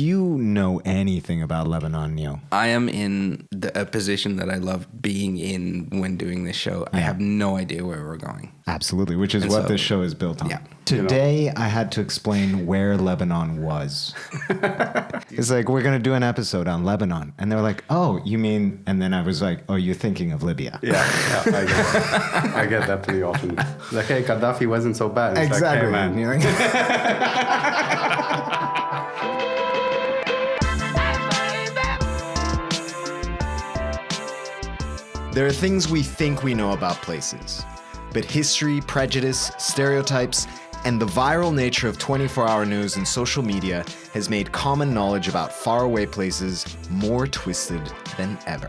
Do you know anything about Lebanon, Neo? I am in a position that I love being in when doing this show. I have no idea where we're going. Absolutely, which is what this show is built on. Yeah. Today, I had to explain where Lebanon was. It's like, we're going to do an episode on Lebanon. And they're like, oh, you mean... And then I was like, oh, you're thinking of Libya. Yeah, I get that pretty often. Like, hey, Gaddafi wasn't so bad. It's Exactly. Like, hey, man. There are things we think we know about places, but history, prejudice, stereotypes, and the viral nature of 24-hour news and social media has made common knowledge about faraway places more twisted than ever.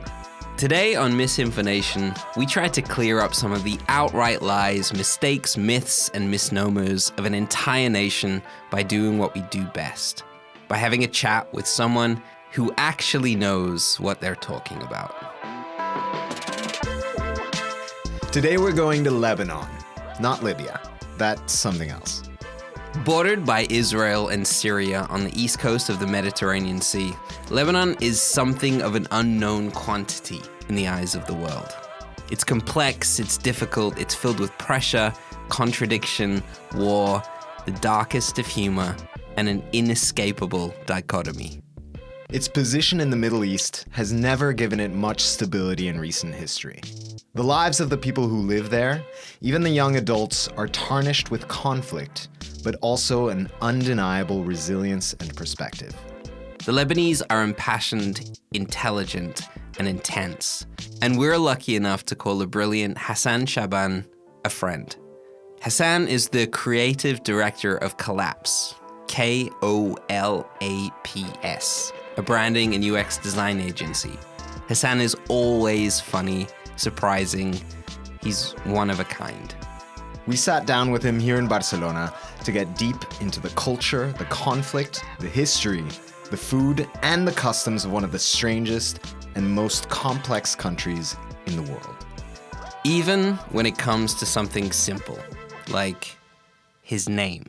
Today on MisInfoNation, we try to clear up some of the outright lies, mistakes, myths, and misnomers of an entire nation by doing what we do best, by having a chat with someone who actually knows what they're talking about. Today we're going to Lebanon, not Libya. That's something else. Bordered by Israel and Syria on the east coast of the Mediterranean Sea, Lebanon is something of an unknown quantity in the eyes of the world. It's complex, it's difficult, it's filled with pressure, contradiction, war, the darkest of humor, and an inescapable dichotomy. Its position in the Middle East has never given it much stability in recent history. The lives of the people who live there, even the young adults, are tarnished with conflict, but also an undeniable resilience and perspective. The Lebanese are impassioned, intelligent, and intense, and we're lucky enough to call the brilliant Hasan Chaaban a friend. Hasan is the creative director of Collapse, K-O-L-A-P-S, a branding and UX design agency. Hasan is always funny, surprising. He's one of a kind. We sat down with him here in Barcelona to get deep into the culture, the conflict, the history, the food, and the customs of one of the strangest and most complex countries in the world. Even when it comes to something simple, like his name.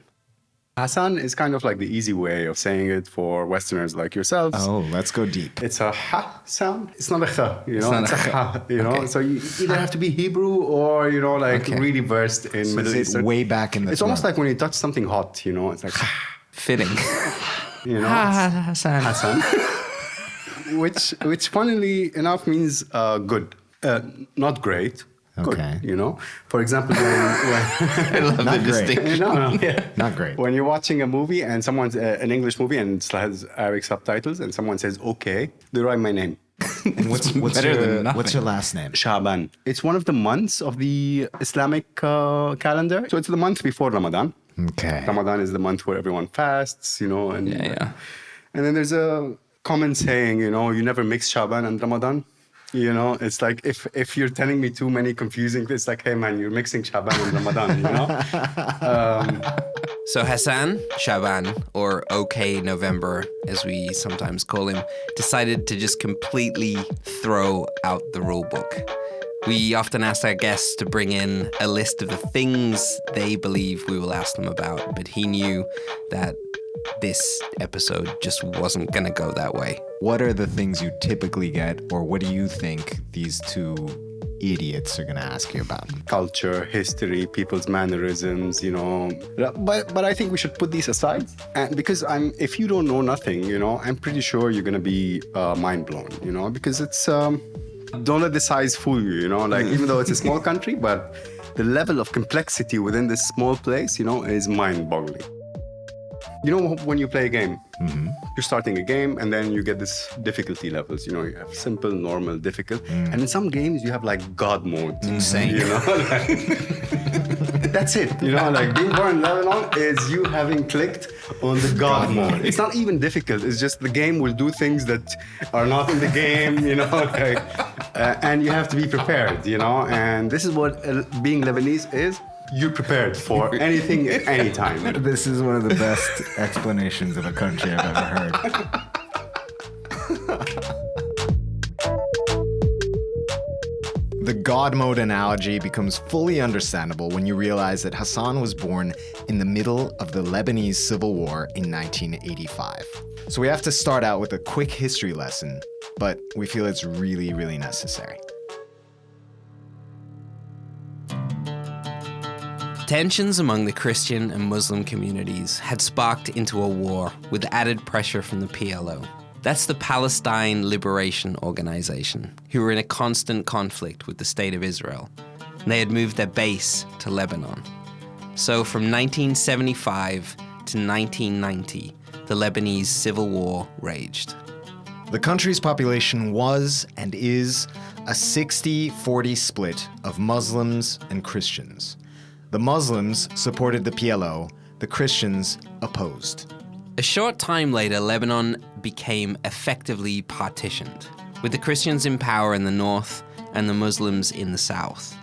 Hasan is kind of like the easy way of saying it for Westerners like yourselves. Oh, let's go deep. It's a ha sound. It's not a ch, you know. It's a ha, you know. Okay. So you either have to be Hebrew or, you know, like really versed in So Middle it's Eastern. way back in the It's almost like when you touch something hot, you know. It's like, Fitting. you know. Hasan. Hasan. which funnily enough means good, not great. Okay. Good, you know. For example, when I love Not the great. distinction. Not great. When you're watching a movie and someone's an English movie and it has Arabic subtitles and someone says okay, they write my name. And what's better than nothing. what's your last name? Chaaban. It's one of the months of the Islamic calendar. So it's the month before Ramadan. Okay. Ramadan is the month where everyone fasts, you know. And, Yeah. And then there's a common saying, you know, you never mix Chaaban and Ramadan. You know, it's like if you're telling me too many confusing things, it's like, hey man, you're mixing Chaaban and Ramadan, you know? So Hasan Chaaban, or OK November, as we sometimes call him, decided to just completely throw out the rule book. We often ask our guests to bring in a list of the things they believe we will ask them about, but he knew that this episode just wasn't going to go that way. What are the things you typically get, or what do you think these two idiots are going to ask you about? Culture, history, people's mannerisms, you know. But I think we should put these aside. And because if you don't know nothing, you know, I'm pretty sure you're going to be mind blown, you know, because it's, don't let the size fool you, you know, like even though it's a small country, but the level of complexity within this small place, you know, is mind boggling. You know, when you play a game, you're starting a game and then you get this difficulty levels. You know, you have simple, normal, difficult. And in some games, you have like God mode. Insane. You know, that's it. You know, like being born in Lebanon is you having clicked on the God mode. It's not even difficult. It's just the game will do things that are not in the game, you know, like, and you have to be prepared, you know. And this is what being Lebanese is. You're prepared for anything at any time. This is one of the best explanations of a country I've ever heard. The God mode analogy becomes fully understandable when you realize that Hasan was born in the middle of the Lebanese Civil War in 1985. So we have to start out with a quick history lesson, but we feel it's really, really necessary. Tensions among the Christian and Muslim communities had sparked into a war with added pressure from the PLO. That's the Palestine Liberation Organization, who were in a constant conflict with the State of Israel. And they had moved their base to Lebanon. So from 1975 to 1990, the Lebanese civil war raged. The country's population was and is a 60-40 split of Muslims and Christians. The Muslims supported the PLO, the Christians opposed. A short time later, Lebanon became effectively partitioned, with the Christians in power in the north and the Muslims in the south.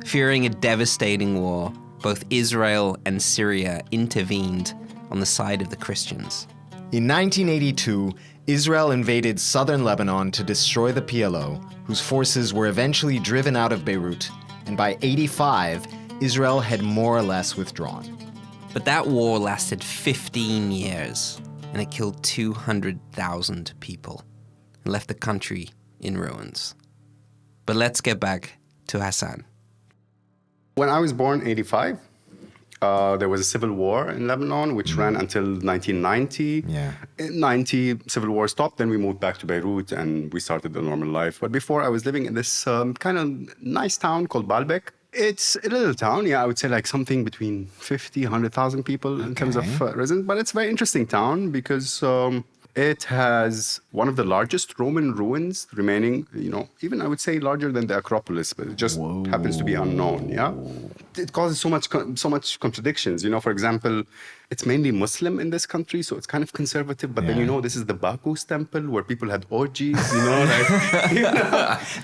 Fearing a devastating war, both Israel and Syria intervened on the side of the Christians. In 1982, Israel invaded southern Lebanon to destroy the PLO, whose forces were eventually driven out of Beirut, and by 85, Israel had more or less withdrawn. But that war lasted 15 years, and it killed 200,000 people and left the country in ruins. But let's get back to Hasan. When I was born, 85, there was a civil war in Lebanon, which ran until 1990. Yeah. In 90, civil war stopped, then we moved back to Beirut and we started a normal life. But before, I was living in this kind of nice town called Baalbek. It's a little town, yeah, I would say like something between 50, 100,000 people in terms of residents. But it's a very interesting town because it has one of the largest Roman ruins remaining, even I would say larger than the Acropolis, but it just happens to be unknown, yeah? It causes so much contradictions. For example, it's mainly Muslim in this country, so it's kind of conservative, but then, this is the Bacchus temple where people had orgies,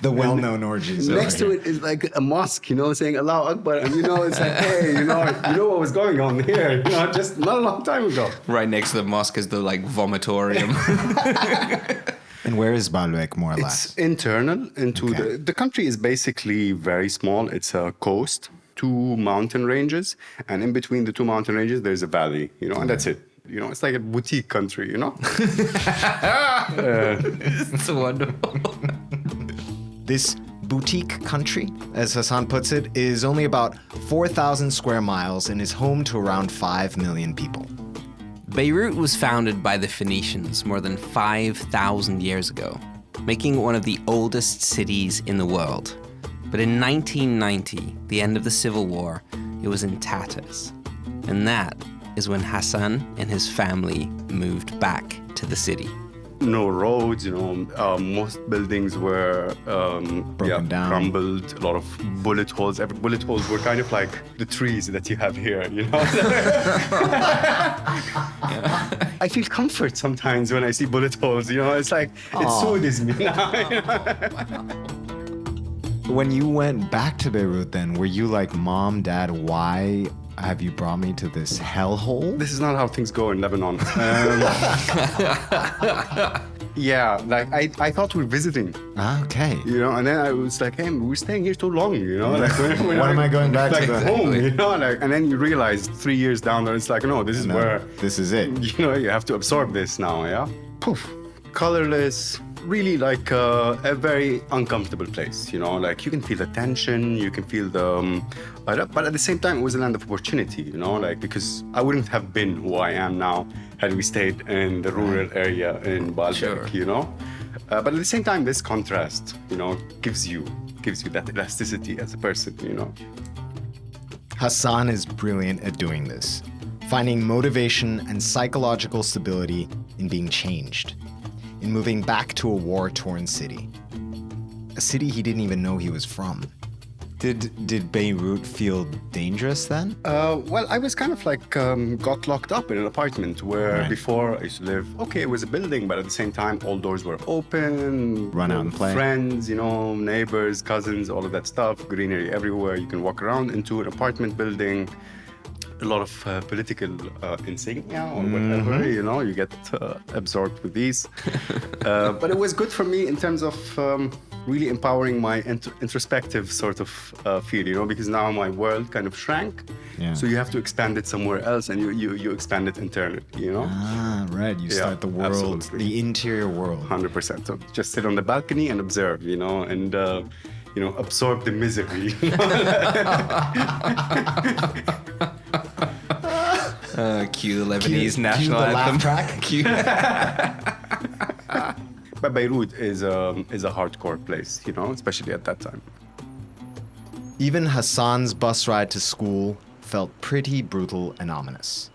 The well-known orgies. Next to it is like a mosque, saying Allahu Akbar, and it's like, hey, you know what was going on here, just not a long time ago. Right next to the mosque is the vomitorium. And where is Baalbek, more or less? It's internal into the country is basically very small. It's a coast, 2 mountain ranges, and in between the 2 mountain ranges, there's a valley, and that's it. It's like a boutique country, It's wonderful. This boutique country, as Hasan puts it, is only about 4,000 square miles and is home to around 5 million people. Beirut was founded by the Phoenicians more than 5,000 years ago, making it one of the oldest cities in the world. But in 1990, the end of the Civil War, it was in tatters. And that is when Hasan and his family moved back to the city. No roads, most buildings were broken down, crumbled, a lot of bullet holes. Every bullet holes were kind of like the trees that you have here, I feel comfort sometimes when I see bullet holes, it's like, it soothes me. When you went back to Beirut then, were you like, Mom, Dad, why have you brought me to this hellhole? This is not how things go in Lebanon. Yeah, like I thought we were visiting. Okay. And then I was like, hey, we're staying here too long, Like, what am I going back to? Home, and then you realize 3 years down there, it's like, no, this is where... This is it. You have to absorb this now, yeah? Poof. Colorless, really like a very uncomfortable place, like you can feel the tension, you can feel the... but at the same time, it was a land of opportunity, like because I wouldn't have been who I am now had we stayed in the rural area in Baalbek, but at the same time, this contrast, gives you that elasticity as a person, Hasan is brilliant at doing this, finding motivation and psychological stability in being changed, in moving back to a war-torn city. A city he didn't even know he was from. Did Beirut feel dangerous then? Well, I was kind of like got locked up in an apartment where before I used to live. Okay, it was a building, but at the same time, all doors were open. Run out and play. Friends, neighbors, cousins, all of that stuff. Greenery everywhere. You can walk around into an apartment building. A lot of political insignia or whatever, you get absorbed with these. But it was good for me in terms of really empowering my introspective sort of feel, you know, because now my world kind of shrank. Yeah. So you have to expand it somewhere else, and you expand it internally, you know? Ah, right. You start the world, absolutely. the interior world. 100%. So just sit on the balcony and observe, you know, and, absorb the misery. Cue Lebanese national cue the laugh anthem. track. Cue. But Beirut is a hardcore place, you know, especially at that time. Even Hassan's bus ride to school felt pretty brutal and ominous.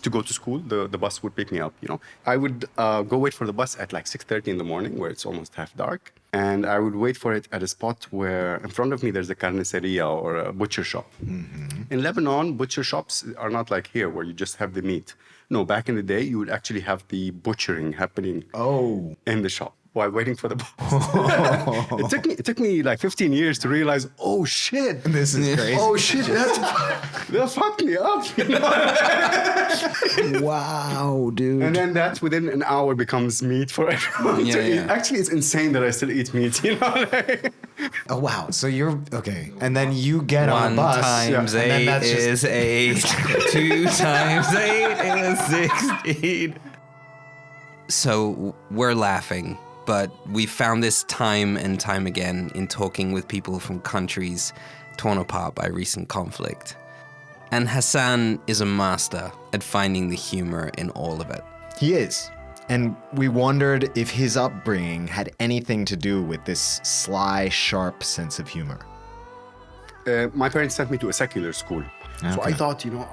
To go to school, the bus would pick me up, you know. I would go wait for the bus at like 6:30 in the morning, where it's almost half dark. And I would wait for it at a spot where in front of me there's a carniceria or a butcher shop. Mm-hmm. In Lebanon, butcher shops are not like here where you just have the meat. No, back in the day, you would actually have the butchering happening in the shop while waiting for the bus. It took me like 15 years to realize, oh shit. This is crazy. Oh shit, that fucked me up. You know? Wow, dude. And then that within an hour becomes meat for everyone to eat. Actually, it's insane that I still eat meat, you know? Oh, wow. So you're, okay. And then you get on 1 a bus. times and then 8 that's is 8. 2 times 8 is 16. So we're laughing, but we found this time and time again in talking with people from countries torn apart by recent conflict. And Hasan is a master at finding the humor in all of it. He is. And we wondered if his upbringing had anything to do with this sly, sharp sense of humor. My parents sent me to a secular school. So I thought, you know,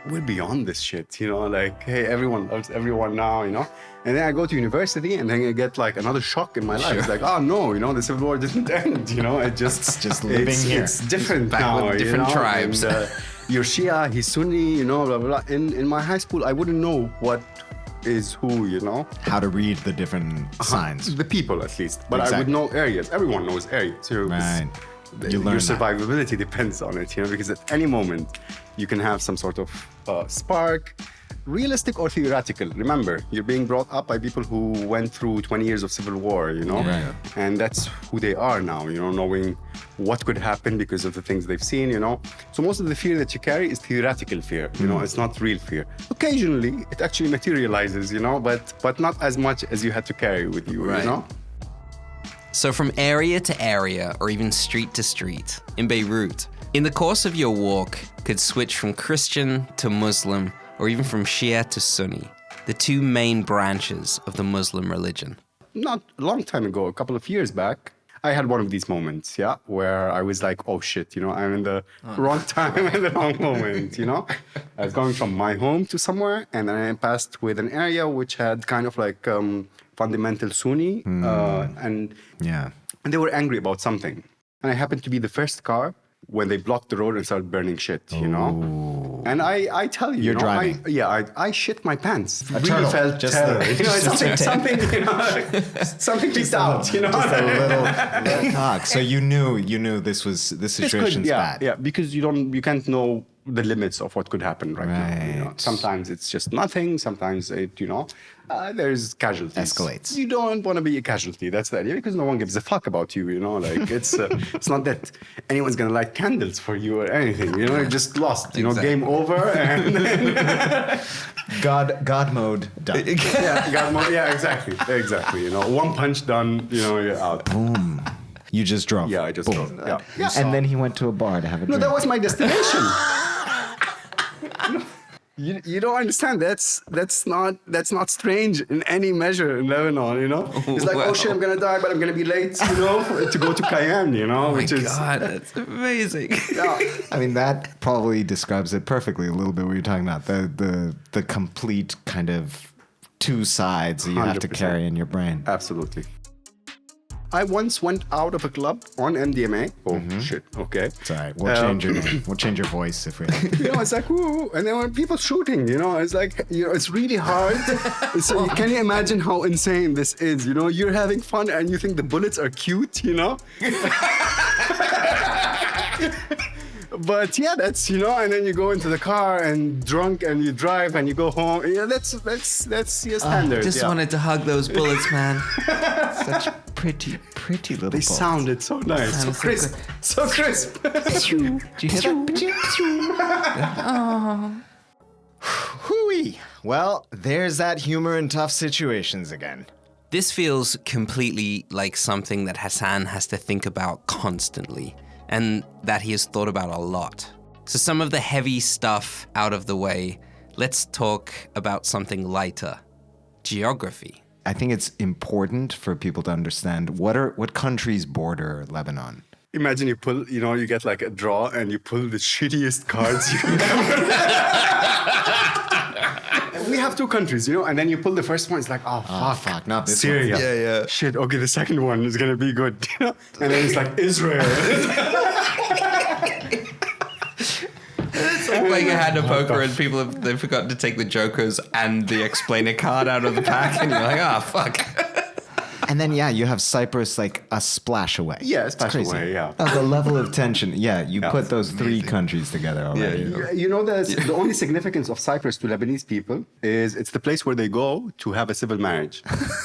we're beyond this shit, you know, like, hey, everyone loves everyone now, you know? And then I go to university and then I get like another shock in my life. It's like, oh no, you know, the Civil War didn't end, you know? It just living here. It's different Back now, with different you know? tribes. And, you're Shia, he's Sunni, you know, blah, blah, blah. In my high school, I wouldn't know what is who, you know? How to read the different signs. The people, at least. But Exactly. I would know areas. Everyone knows areas. Right. You Your learn that. survivability depends on it, you know, because at any moment you can have some sort of spark, realistic or theoretical. Remember, you're being brought up by people who went through 20 years of civil war, you know, Right. and that's who they are now, you know, knowing what could happen because of the things they've seen, you know. So most of the fear that you carry is theoretical fear, you know, it's not real fear. Occasionally, it actually materializes, you know, but not as much as you had to carry with you, Right. you know. So from area to area, or even street to street, in Beirut, in the course of your walk, could switch from Christian to Muslim, or even from Shia to Sunni, the two main branches of the Muslim religion. Not a long time ago, a couple of years back, I had one of these moments, where I was like, oh shit, you know, I'm in the wrong time and the wrong moment, you know? I was going from my home to somewhere, and then I passed with an area which had kind of like fundamental Sunni, and they were angry about something. And I happened to be the first car when they blocked the road and started burning shit, you know? And I tell you, You're you know, driving. I shit my pants. A Really turtle. felt Just terror. the- You know, it's just something, you know, something leaked out, you know? Just a little cock. So you knew this situation's bad. Yeah, because you can't know the limits of what could happen right now. You know? Right. Sometimes it's just nothing. Sometimes it, you know, there's casualties. Escalates. You don't want to be a casualty. That's the idea, because no one gives a fuck about you. You know, like it's not that anyone's gonna light candles for you or anything. You know, you're just lost. You know, game over. And God mode done. yeah, exactly. You know, one punch done. You know, you're out. Boom. You just drove. Yeah, I just Boom. drove. Yeah. And then he went to a bar to have a No, drink. that was my destination. You don't understand. That's not strange in any measure in Lebanon. You know, it's like, oh shit, I'm gonna die, but I'm gonna be late. You know, to go to Cayenne. You know, which is God, that's amazing. yeah. I mean, that probably describes it perfectly a little bit what you're talking about. The complete kind of two sides that you have to 100%. carry in your brain. Absolutely. I once went out of a club on MDMA. Oh shit. Okay. It's all right. We'll change your name. We'll change your voice if we. You know, it's like, woo, and then when people shooting, you know, it's like, you know, it's really hard. So can you imagine how insane this is? You know, you're having fun and you think the bullets are cute, you know? But yeah, that's, you know, and then you go into the car and drunk and you drive and you go home. Yeah, that's your standard. Just yeah. wanted to hug those bullets, man. Such pretty little They bolts. sounded so nice. So Sounded so crisp. So crisp. Did you hear that? Hooey. Well, there's that humor in tough situations again. This feels completely like something that Hasan has to think about constantly, and that he has thought about a lot. So some of the heavy stuff out of the way, let's talk about something lighter. Geography. I think it's important for people to understand what countries border Lebanon. Imagine you pull, you get like a draw and you pull the shittiest cards you can ever. We have two countries, and then you pull the first one, it's like, oh, fuck, not this Syria. one. Yeah. Shit, okay, the second one is going to be good. And then it's like Israel. Playing a hand of poker and people they've forgotten to take the jokers and the explainer card out of the pack, and you're like, fuck. And then, you have Cyprus like a splash away. Yeah, It's splash crazy. away, yeah. The level of tension. Yeah, you put those three countries together already. The only significance of Cyprus to Lebanese people is it's the place where they go to have a civil marriage.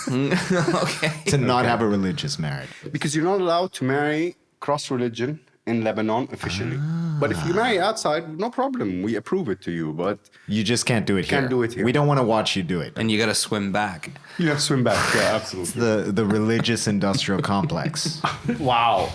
Okay. To not have a religious marriage. Because you're not allowed to marry cross-religion in Lebanon officially. But if you marry outside, no problem. We approve it to you, but You just can't do it here. Can't do it here. We don't want to watch you do it. And you got to swim back. you have to swim back. Yeah, absolutely. The religious industrial complex. Wow.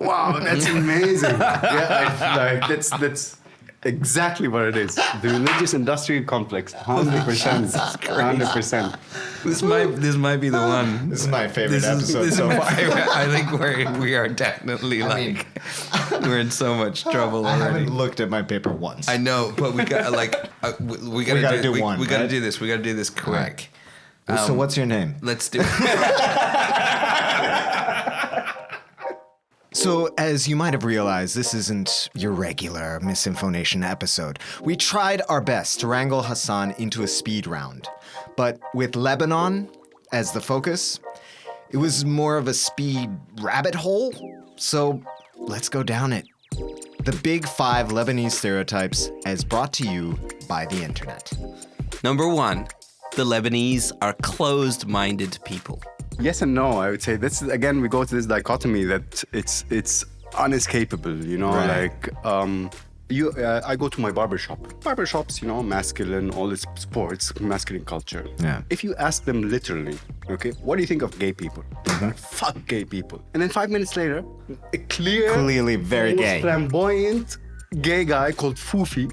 Wow, that's amazing. That's exactly what it is. The religious industrial complex. 100%. 100%. This might be the one. This is my favorite This episode is so my far. favorite. I think we are definitely we're in so much trouble I already. haven't looked at my paper once. I know, but we got we gotta do one, We got to right? do this. We got to do this quick. So what's your name? Let's do it. So, as you might have realized, this isn't your regular MisInfoNation episode. We tried our best to wrangle Hasan into a speed round. But with Lebanon as the focus, it was more of a speed rabbit hole. So, let's go down it. The Big 5 Lebanese Stereotypes as brought to you by the internet. Number 1, the Lebanese are closed-minded people. Yes and no, I would say. This is, again, we go to this dichotomy that it's unescapable, Right. I go to my barbershop. Barbershops, masculine, all this sports, masculine culture. Yeah. If you ask them literally, okay, what do you think of gay people? Fuck gay people. And then 5 minutes later, a Clearly very almost gay. flamboyant gay guy called Fufi,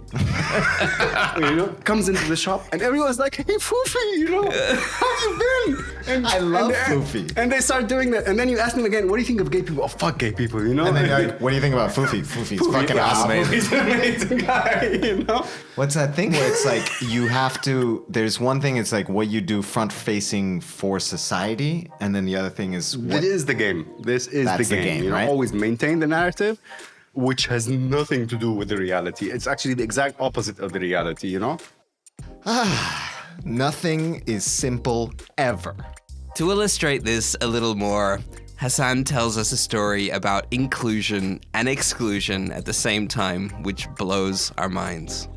comes into the shop and everyone's like, hey, Fufi, how you been? And, I love and Fufi. And they start doing that. And then you ask them again, what do you think of gay people? Oh, fuck gay people, And then you're like, what do you think about Fufi? Fufi's fucking awesome. Fufi's an amazing guy, What's that thing where it's like you have to, there's one thing, it's like what you do front facing for society. And then the other thing is what, This is the game. This is That's the the game. game, right? Always maintain the narrative, which has nothing to do with the reality. It's actually the exact opposite of the reality, nothing is simple ever. To illustrate this a little more, Hasan tells us a story about inclusion and exclusion at the same time, which blows our minds.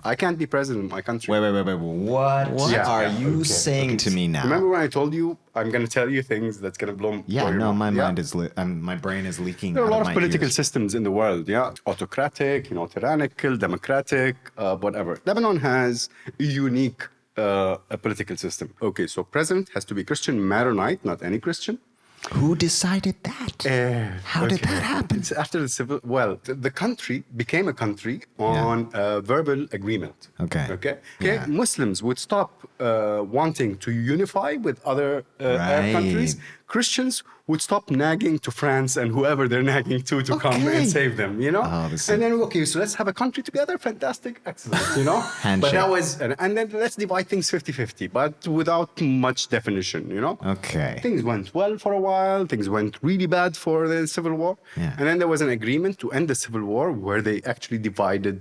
I can't be president of my country. Wait. What Yeah, are yeah, you okay, saying okay. to me now? Remember when I told you I'm going to tell you things that's going to blow Yeah, your no, my mind? mind is my brain is leaking. There are a out lot of of my political ears. systems in the world, autocratic, tyrannical, democratic, whatever. Lebanon has a unique a political system. Okay, so president has to be Christian Maronite, not any Christian. Who decided that? How did that happen? It's after the civil. Well, the country became a country on a verbal agreement. Okay. Okay. Muslims would stop wanting to unify with other Arab Right. countries. Christians would stop nagging to France and whoever they're nagging to come Okay. and save them. Oh, this is- And then so let's have a country together. Fantastic, excellent. Handshake. But that was, and then let's divide things 50-50, but without much definition. Okay. Things went well for a while. Things went really bad for the civil war. Yeah. And then there was an agreement to end the civil war where they actually divided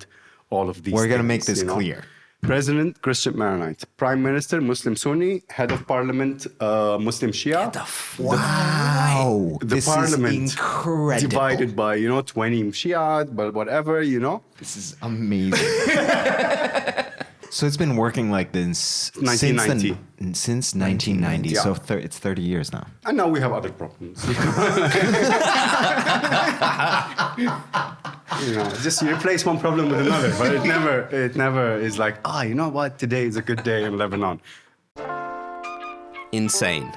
all of these We're gonna things, make this clear. President, Christian Maronite. Prime Minister, Muslim Sunni. Head of Parliament, Muslim Shia. Wow. The This parliament is incredible. divided by, 20 Shia, but whatever, This is amazing. So it's been working like this 1990. Since 1990. Yeah. So it's 30 years now. And now we have other problems. Just you replace one problem with another, but it never is like, you know what? Today is a good day in Lebanon. Insane.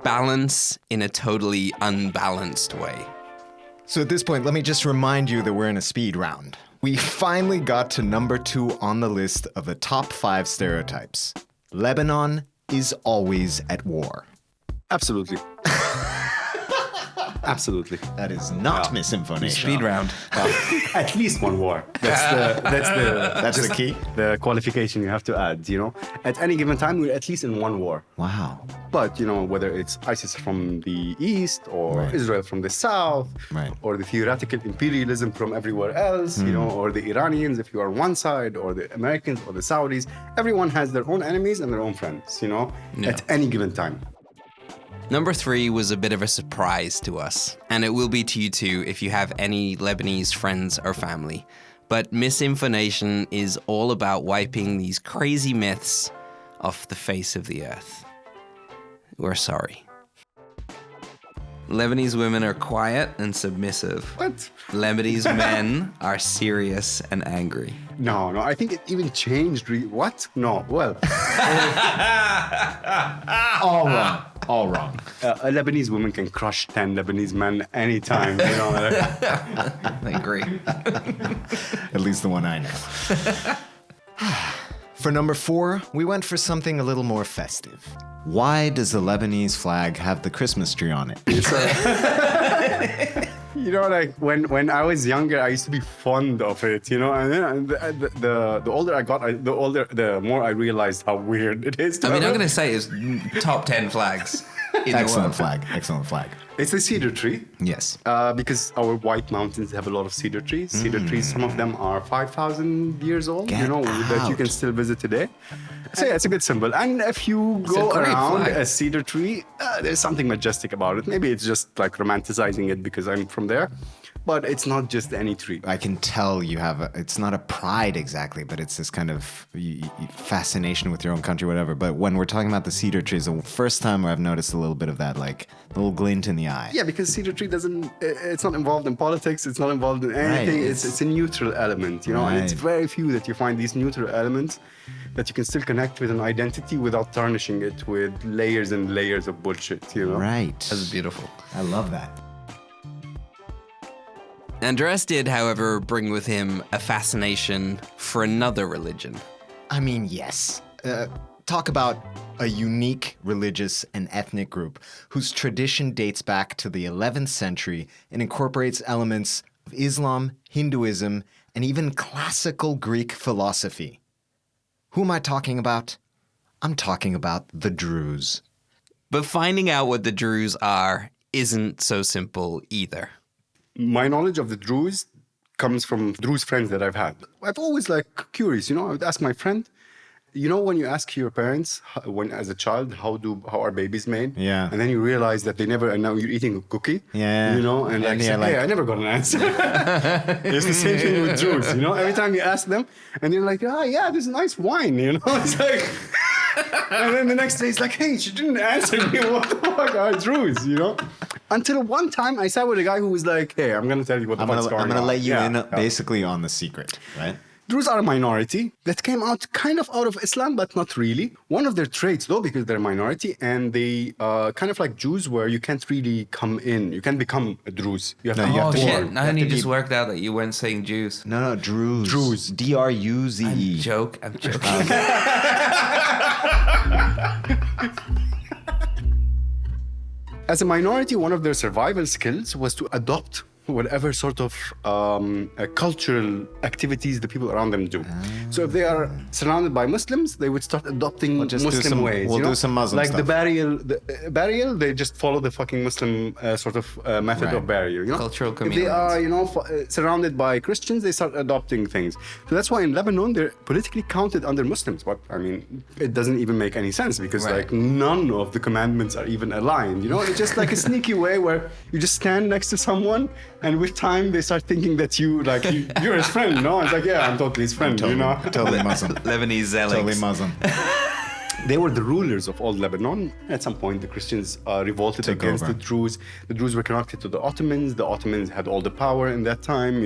Balance in a totally unbalanced way. So at this point, let me just remind you that we're in a speed round. We finally got to number 2 on the list of the top 5 stereotypes. Lebanon is always at war. Absolutely. Absolutely. That is not MisInfoNation. Speed round. At least one war. That's the key. The qualification you have to add, At any given time, we're at least in one war. Wow. But, whether it's ISIS from the east or Right. Israel from the south, Right. or the theoretical imperialism from everywhere else, or the Iranians, if you are one side, or the Americans or the Saudis, everyone has their own enemies and their own friends, at any given time. Number 3 was a bit of a surprise to us, and it will be to you too if you have any Lebanese friends or family. But MisInfoNation is all about wiping these crazy myths off the face of the earth. We're sorry. Lebanese women are quiet and submissive. What? Lebanese men are serious and angry. No, I think it even changed. What? No, well. All wrong. A Lebanese woman can crush 10 Lebanese men anytime, I agree. At least the one I know. For number 4, we went for something a little more festive. Why does the Lebanese flag have the Christmas tree on it? When I was younger, I used to be fond of it, and then the older I got, the more I realized how weird it is. I'm going to say it's top 10 flags in Excellent the world. flag. Excellent flag. It's a cedar tree. Yes. Because our white mountains have a lot of cedar trees. Cedar trees, some of them are 5,000 years old, Get that you can out. still visit today. So yeah, it's a good symbol. And if you a go great around flag. a cedar tree, there's something majestic about it. Maybe it's just like romanticizing it because I'm from there. But it's not just any tree. I can tell you have it's not a pride exactly, but it's this kind of fascination with your own country, whatever. But when we're talking about the cedar trees, the first time where I've noticed a little bit of that, like a little glint in the eye. Yeah, because cedar tree it's not involved in politics, it's not involved in anything. Right. It's a neutral element, and it's Right. very few that you find these neutral elements that you can still connect with an identity without tarnishing it with layers and layers of bullshit, Right. That's beautiful. I love that. Andres did, however, bring with him a fascination for another religion. I mean, yes. Talk about a unique religious and ethnic group whose tradition dates back to the 11th century and incorporates elements of Islam, Hinduism, and even classical Greek philosophy. Who am I talking about? I'm talking about the Druze. But finding out what the Druze are isn't so simple either. My knowledge of the Druze comes from Druze friends that I've had. I've always curious, I would ask my friend, when you ask your parents when as a child how are babies made? Yeah. And then you realize that and now you're eating a cookie. Yeah. And And say, you're hey, like- I never got an answer. It's the same thing with Druze, Every time you ask them and you're like, yeah, there's nice wine, It's like and then the next day it's like, hey, she didn't answer me. What the fuck are Druze, Until one time I sat with a guy who was like, hey, I'm going to tell you what the fuck's going on. I'm gonna let you Yeah, in yeah. basically on the secret, right? Druze are a minority that came out kind of out of Islam, but not really. One of their traits, though, because they're a minority, and they kind of like Jews, where you can't really come in. You can't become a Druze. You have No, to you have to born. work. I only to just be- worked out that you weren't saying Jews. No, Druze. Druze. Druze. I'm joking. As a minority, one of their survival skills was to adopt whatever sort of cultural activities the people around them do. So if they are surrounded by Muslims, they would start adopting We'll just do Muslim some- ways. we'll you know? do some Muslim like stuff. the burial, they just follow the fucking Muslim sort of method Right. of burial. You know? Cultural If they are, surrounded by Christians, they start adopting things. So that's why in Lebanon they're politically counted under Muslims. But I mean, it doesn't even make any sense because Right. like none of the commandments are even aligned. You know, it's just like a sneaky way where you just stand next to someone And with time, they start thinking that you're his friend, no? It's like, yeah, I'm totally his friend, Totally Muslim. Lebanese zealots. Totally Muslim. They were the rulers of old Lebanon. At some point, the Christians revolted Took against over. the Druze. The Druze were connected to the Ottomans. The Ottomans had all the power in that time,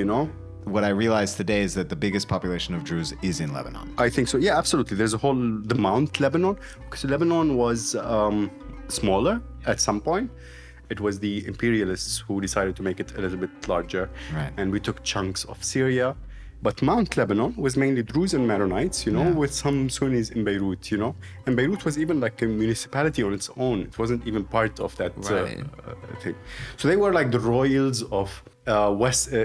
What I realized today is that the biggest population of Druze is in Lebanon. I think so. Yeah, absolutely. There's the Mount Lebanon, because Lebanon was smaller at some point. It was the imperialists who decided to make it a little bit larger. Right. And we took chunks of Syria. But Mount Lebanon was mainly Druze and Maronites, with some Sunnis in Beirut, And Beirut was even like a municipality on its own. It wasn't even part of that thing. So they were like the royals of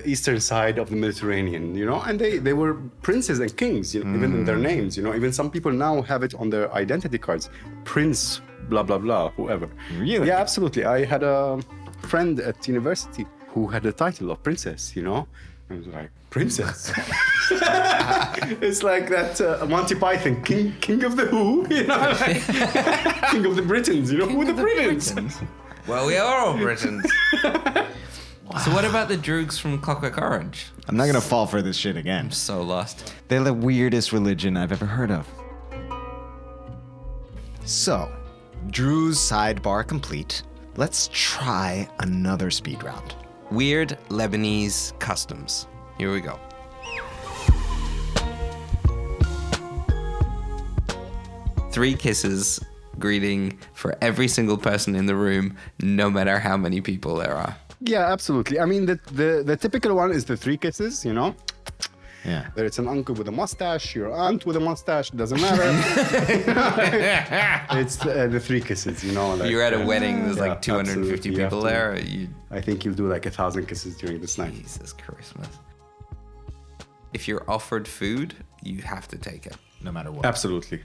eastern side of the Mediterranean, And they were princes and kings, even in their names, Even some people now have it on their identity cards. Prince, blah, blah, blah, whoever. Really? Yeah, absolutely. I had a friend at university who had the title of princess, I was like, princess? It's like that Monty Python, king of the who, king of the Britons, who the Britons? Well, we are all Britons. So what about the Drugs from Clockwork Orange? I'm not going to fall for this shit again. I'm so lost. They're the weirdest religion I've ever heard of. So, Druze sidebar complete. Let's try another speed round. Weird Lebanese customs. Here we go. Three kisses greeting for every single person in the room, no matter how many people there are. Yeah, absolutely. I mean, the typical one is the three kisses, Yeah. There it's an uncle with a mustache, your aunt with a mustache, doesn't matter. It's the three kisses, If you're at a wedding, there's like 250 absolutely. You have people to- there. You, I think you'll do like 1,000 kisses during this night. Jesus Christmas. If you're offered food, you have to take it. No matter what. Absolutely.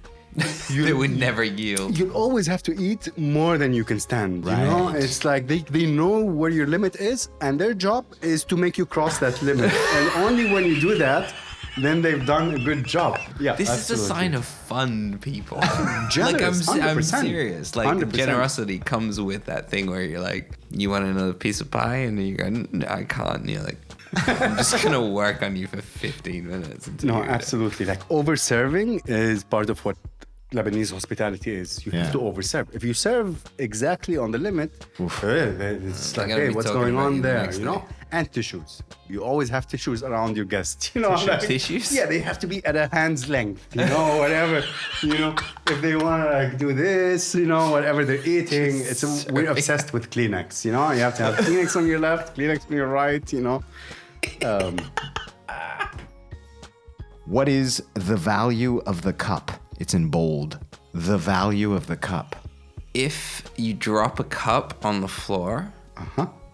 They would never yield. You'll always have to eat more than you can stand. Right. It's like they know where your limit is, and their job is to make you cross that limit. And only when you do that, then they've done a good job. Yeah, This absolutely. is a sign of fun people. Generous, I'm 100%. serious. Like 100%. generosity comes with that thing where you're like, you want another piece of pie, and you go, no, I can't. And you're like, I'm just gonna work on you for 15 minutes. Until No, you're done. absolutely. Like over-serving is part of what Lebanese hospitality is. You Yeah. have to over-serve. If you serve exactly on the limit, it's They're like, gonna hey, be what's talking going about on you the there? next You know? day. And tissues. You always have tissues around your guest. Tissues? Yeah, they have to be at a hand's length. Whatever. If they want to like do this, whatever they're eating. We're obsessed with Kleenex. You have to have Kleenex on your left, Kleenex on your right. What is the value of the cup? It's in bold. The value of the cup. If you drop a cup on the floor,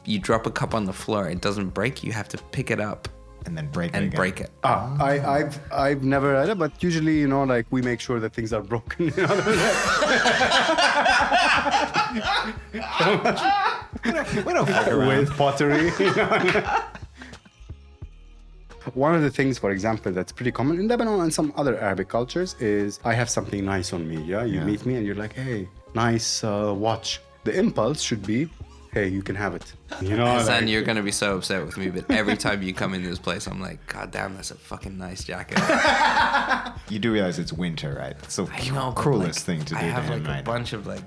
it doesn't break. You have to pick it up And then break it and again. break it. I've never read it, but usually, like we make sure that things are broken. We don't fuck around. With pottery. One of the things, for example, that's pretty common in Lebanon and some other Arabic cultures is I have something nice on me. Yeah, you meet me and you're like, hey, nice watch. The impulse should be, hey, you can have it. Hasan, you're gonna be so upset with me, but every time you come in this place, I'm like, God damn, that's a fucking nice jacket. You do realize it's winter, right? It's the I know, but, cruelest like, thing to do I to have him like a right now. bunch of like,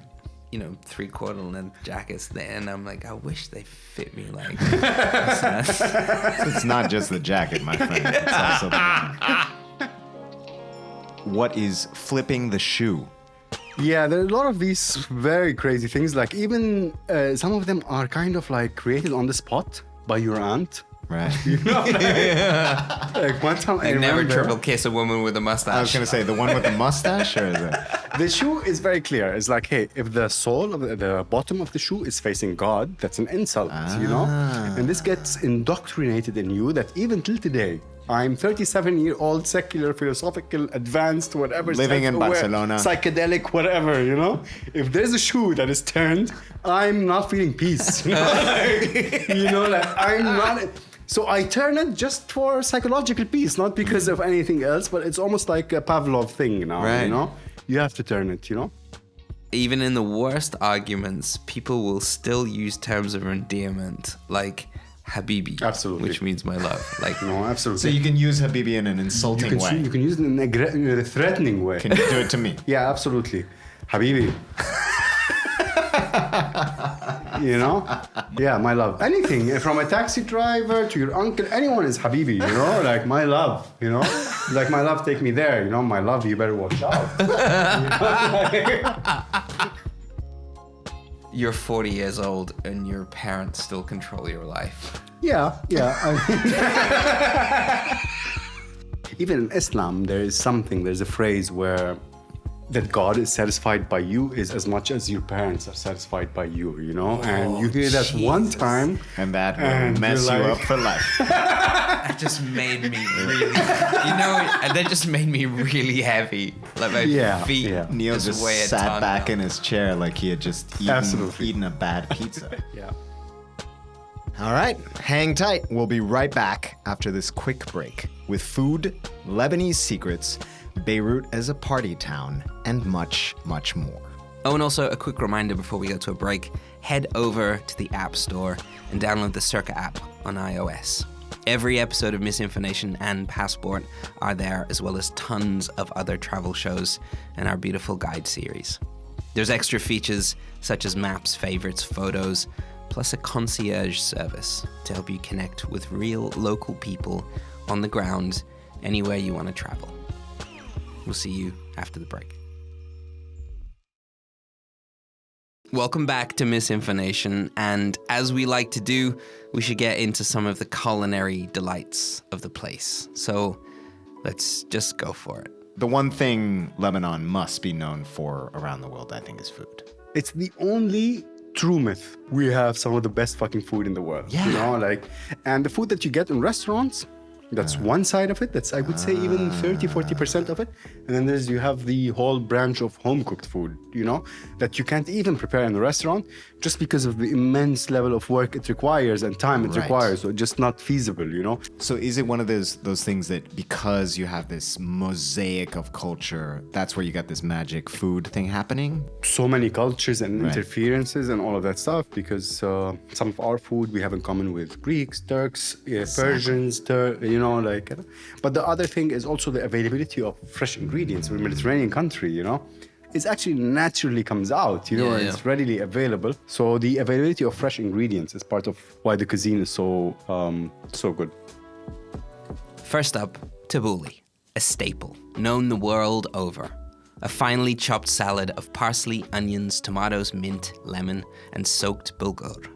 3/4 length jackets there, and I'm like, I wish they fit me like. this. It's not just the jacket, my friend. It's also the What is flipping the shoe? Yeah, there are a lot of these very crazy things. Like even some of them are kind of like created on the spot by your aunt. Right. Like one time I Never remember, triple kiss a woman with a mustache. I was going to say, the one with the mustache or the... the shoe is very clear. It's like, hey, if the sole of the bottom of the shoe is facing God, that's an insult, And this gets indoctrinated in you that even till today, I'm 37-year-old, secular, philosophical, advanced, whatever. Living in self-aware, Barcelona. Psychedelic, whatever, If there's a shoe that is turned, I'm not feeling peace. I'm not... So I turn it just for psychological peace, not because of anything else, but it's almost like a Pavlov thing now, Right. You have to turn it, Even in the worst arguments, people will still use terms of endearment like Habibi. Absolutely. Which means my love. Like, No, absolutely. So you can use Habibi in an insulting way. You can use it in a threatening way. Can you do it to me? Yeah, absolutely. Habibi. You know? Yeah, my love. Anything, from a taxi driver to your uncle, anyone is Habibi, you know? Like, my love, you know? Like, my love, take me there, you know? My love, you better watch out. you're 40 years old and your parents still control your life. Yeah. Even in Islam, there's a phrase where that God is satisfied by you is as much as your parents are satisfied by you, you know? And you hear that one time. And that will mess you up for life. That just made me really, that just made me really heavy. Like my feet Neil just weigh a sat ton back now. in his chair like he had just eaten a bad pizza. Yeah. All right, hang tight. We'll be right back after this quick break with food, Lebanese secrets, Beirut as a party town, and much, much more. Oh, and also a quick reminder before we go to a break, head over to the App Store and download the Cerca app on iOS. Every episode of MisInfoNation and Passport are there, as well as tons of other travel shows and our beautiful guide series. There's extra features such as maps, favorites, photos, plus a concierge service to help you connect with real local people on the ground anywhere you want to travel. We'll see you after the break. Welcome back to MisInfoNation, and as we like to do, we should get into some of the culinary delights of the place. So let's just go for it. The one thing Lebanon must be known for around the world, I think, is food. It's the only true myth. We have some of the best fucking food in the world. Yeah. You know, and the food that you get in restaurants, that's one side of it. That's, I would say, even 30-40% of it. And then you have the whole branch of home-cooked food, you know, that you can't even prepare in a restaurant just because of the immense level of work it requires and time it requires. So just not feasible, you know. So is it one of those things that because you have this mosaic of culture, that's where you got this magic food thing happening? So many cultures and interferences and all of that stuff, because some of our food we have in common with Greeks, Turks, Persians, you know, like. But the other thing is also the availability of fresh ingredients. We're a Mediterranean country, you know. It actually naturally comes out, you know, it's readily available. So the availability of fresh ingredients is part of why the cuisine is so good. First up, tabbouleh, a staple, known the world over. A finely chopped salad of parsley, onions, tomatoes, mint, lemon, and soaked bulgur.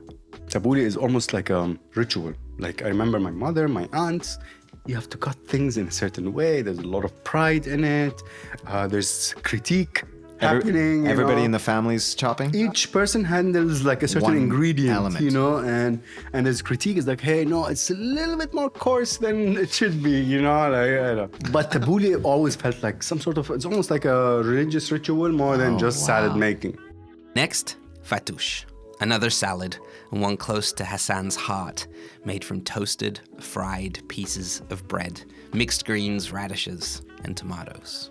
Tabbouleh is almost like a ritual. Like, I remember my mother, my aunts, you have to cut things in a certain way. There's a lot of pride in it. There's critique happening. Everybody in the family's chopping? Each person handles like a certain One ingredient, element. you know, and his critique is like, hey, no, it's a little bit more coarse than it should be, you know, like, I don't know. But tabbouleh always felt like some sort of, it's almost like a religious ritual more than just salad making. Next, fattoush, another salad, and one close to Hasan's heart, made from toasted, fried pieces of bread, mixed greens, radishes, and tomatoes.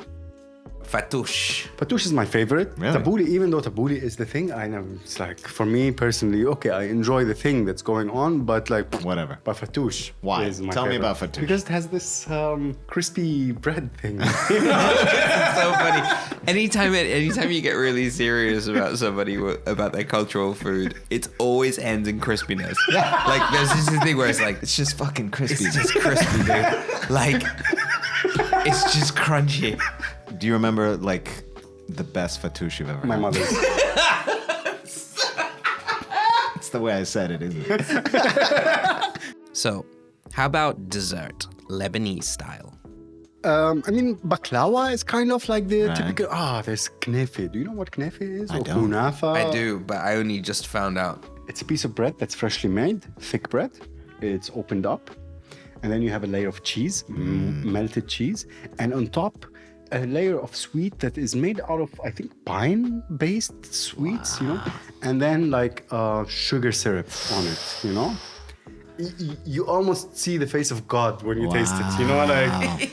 Fattoush. Fattoush is my favorite. Really? Tabbouleh, even though tabbouleh is the thing, I know it's like, for me personally, okay, I enjoy the thing that's going on, but like Whatever. But fattoush Why? is my Tell me favorite. about fattoush. Because it has this crispy bread thing. It's so funny. Anytime you get really serious about somebody, about their cultural food, it always ends in crispiness. Like, there's this thing where it's like, It's just fucking crispy. it's just crispy, dude. Like, it's just crunchy. Do you remember, like, the best fattoush you've ever My had? mother's. It's the way I said it, isn't it? So, how about dessert, Lebanese style? I mean, baklava is kind of like the Right. typical. There's knefe. Do you know what knefe is? I Or don't. kunafa? I do, but I only just found out. It's a piece of bread that's freshly made, thick bread. It's opened up, and then you have a layer of cheese, melted cheese, and on top, a layer of sweet that is made out of, I think, pine-based sweets, you know, and then like sugar syrup on it, you know. you almost see the face of God when you taste it. You know,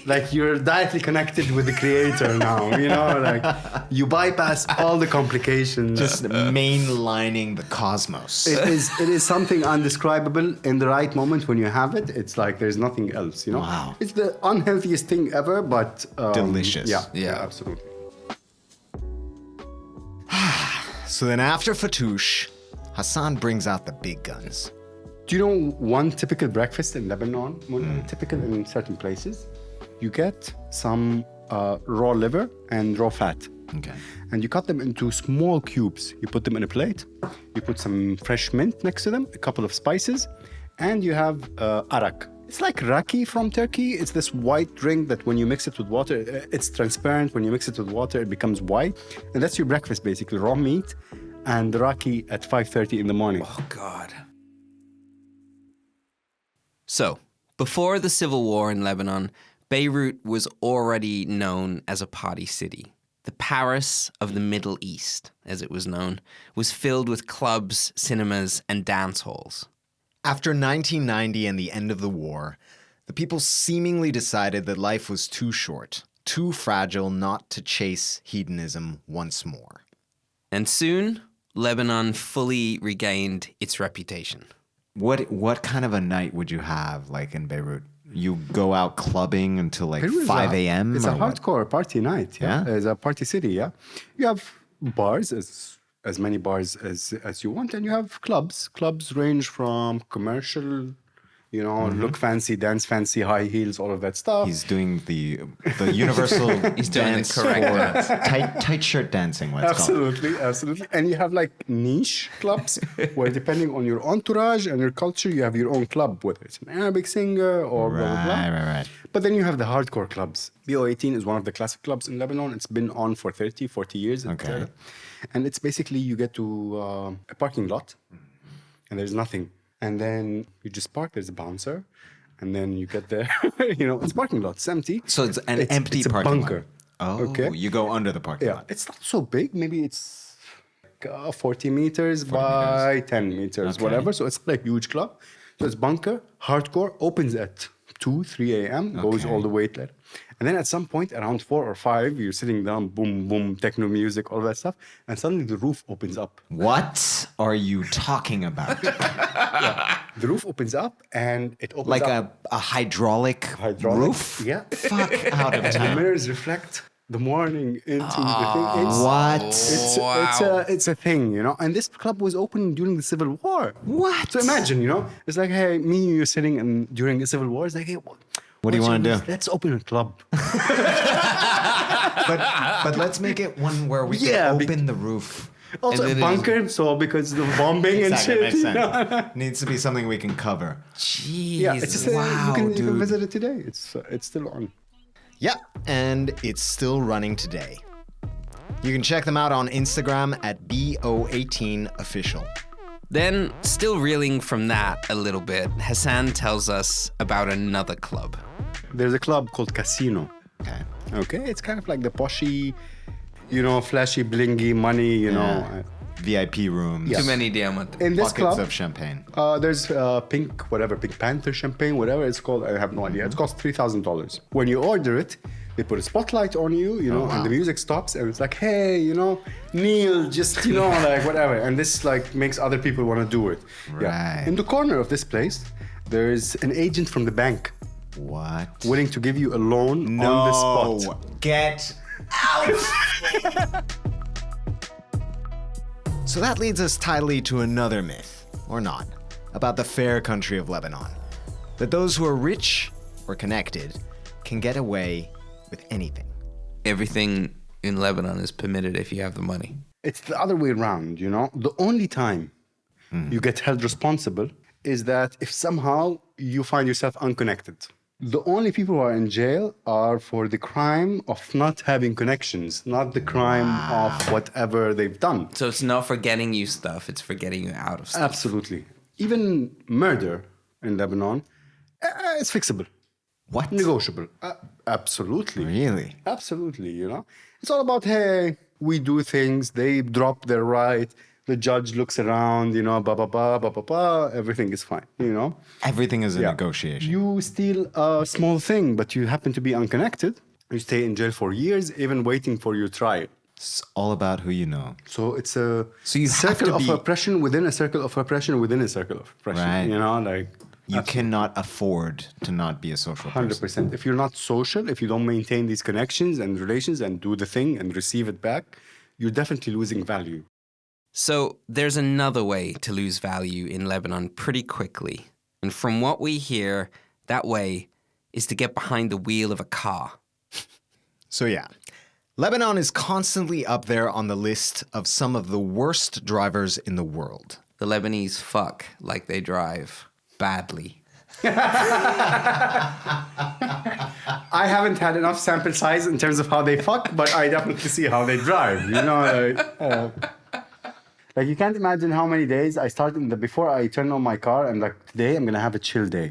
like you're directly connected with the Creator now. You know, like you bypass all the complications. Just mainlining the cosmos. It is something undescribable in the right moment when you have it. It's like there's nothing else. You know, Wow. It's the unhealthiest thing ever, but Delicious. Yeah, absolutely. So then after Fatouche, Hasan brings out the big guns. Do you know one typical breakfast in Lebanon? One typical in certain places, you get some raw liver and raw fat. Okay. And you cut them into small cubes. You put them in a plate. You put some fresh mint next to them, a couple of spices, and you have arak. It's like raki from Turkey. It's this white drink that when you mix it with water, it's transparent. When you mix it with water, it becomes white. And that's your breakfast, basically. Raw meat and raki at 5:30 in the morning. Oh, God. So, before the civil war in Lebanon, Beirut was already known as a party city. The Paris of the Middle East, as it was known, was filled with clubs, cinemas, and dance halls. After 1990 and the end of the war, the people seemingly decided that life was too short, too fragile not to chase hedonism once more. And soon, Lebanon fully regained its reputation. What kind of a night would you have, like in Beirut? You go out clubbing until like 5 a.m.? It's a or what? hardcore party night. Yeah? Yeah? It's a party city. Yeah, you have bars, as many bars as you want, and you have clubs. Clubs range from commercial, you know, look fancy, dance fancy, high heels, all of that stuff. He's doing the universal He's doing dance the correct for tight shirt dancing. Let's call it. Absolutely. And you have like niche clubs where, depending on your entourage and your culture, you have your own club, whether it's an Arabic singer or blah, blah, blah. Right. But then you have the hardcore clubs. BO18 is one of the classic clubs in Lebanon. It's been on for 30, 40 years. Okay. And it's basically you get to a parking lot and there's nothing. And then you just park, there's a bouncer. And then you get there, you know, it's a parking lot, it's empty. So it's an empty it's a parking bunker. lot. Oh, Okay. You go under the parking Yeah, lot. it's not so big. Maybe it's 40 meters by 10 meters, Okay. whatever. So it's not a huge club. So it's bunker, hardcore, opens at 2, 3 a.m., goes Okay. all the way there. And then at some point, around 4 or 5, you're sitting down, boom, boom, techno music, all that stuff. And suddenly the roof opens up. What are you talking about? The roof opens up and it opens Like up. a hydraulic roof? Yeah. Fuck out of And the town. mirrors reflect the morning into the thing. It's, What? It's a thing, you know. And this club was open during the Civil War. What? So imagine, you know, it's like, hey, me and you sitting and during the Civil War. It's like, hey, What do you want to do? Let's open a club. But let's make it one where we Yeah, can open the roof. Also And a then bunker, so because of the bombing and Exactly, shit. makes you know? sense. Needs to be something we can cover. Jeez. Yeah, it's just you wow, can dude. visit it today. It's still on. Yep, and it's still running today. You can check them out on Instagram at BO18official. Then, still reeling from that a little bit, Hasan tells us about another club. There's a club called Casino. Okay. Okay, it's kind of like the poshy, you know, flashy, blingy money, you know. VIP rooms. Too many diamantes. In this Buckets club, of champagne. there's Pink Panther champagne, whatever it's called. I have no idea. It costs $3,000. When you order it, they put a spotlight on you, you know, and the music stops, and it's like, hey, you know, Neil, just, you know, like whatever. And this like makes other people want to do it. Right. Yeah. In the corner of this place, there's an agent from the bank What? willing to give you a loan on the spot. Get out! So that leads us tidily to another myth, or not, about the fair country of Lebanon. That those who are rich or connected can get away with anything. Everything in Lebanon is permitted if you have the money. It's the other way around, you know. The only time you get held responsible is that if somehow you find yourself unconnected. The only people who are in jail are for the crime of not having connections, not the crime of whatever they've done. So it's not for getting you stuff, it's for getting you out of stuff. Absolutely. Even murder in Lebanon, it's fixable. What? Negotiable. Absolutely. Really? Absolutely, you know. It's all about, hey, we do things, they drop their right, The judge looks around, you know, everything is fine, you know. Everything is a Yeah. negotiation. You steal a small thing, but you happen to be unconnected. You stay in jail for years, even waiting for your trial. It's all about who you know. So it's a So you have circle to of be- oppression within a circle of oppression within a circle of oppression. Right. You know, like You cannot afford to not be a social person. 100%. If you're not social, if you don't maintain these connections and relations and do the thing and receive it back, you're definitely losing value. So there's another way to lose value in Lebanon pretty quickly. And from what we hear, that way is to get behind the wheel of a car. So yeah, Lebanon is constantly up there on the list of some of the worst drivers in the world. The Lebanese fuck like they drive badly. I haven't had enough sample size in terms of how they fuck, but I definitely see how they drive. You know, like you can't imagine how many days I started before I turn on my car. I'm like, today I'm gonna have a chill day.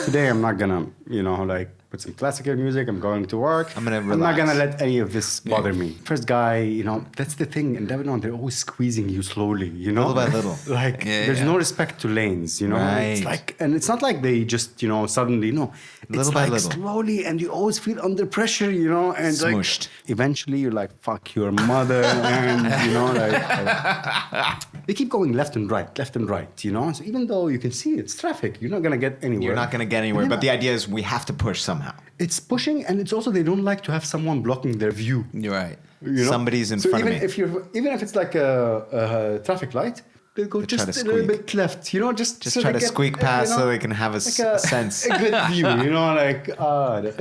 Today I'm not gonna, you know, like put some classical music. I'm going to work. I'm gonna I'm not relax. gonna let any of this bother me. First guy, you know, that's the thing in Lebanon. They're always squeezing you slowly. You know, Little by little. Like there's no respect to lanes. You know, it's Right. like, and it's not like they just, you know, suddenly. No, it's Little by like little. slowly, and you always feel under pressure. You know, and Smushed. like eventually you're like, fuck your mother, and you know, like they keep going left and right, you know. So even though you can see it's traffic, you're not gonna get anywhere. You're not going to get anywhere, but the idea is we have to push somehow. It's pushing, and it's also they don't like to have someone blocking their view. You're right. You know? Somebody's in So front of even me. Even if it's like a traffic light, they go They just try to a little squeak. bit left, you know, just Just so try they to get, squeak past you know, so they can have a like sense. a good view, you know, like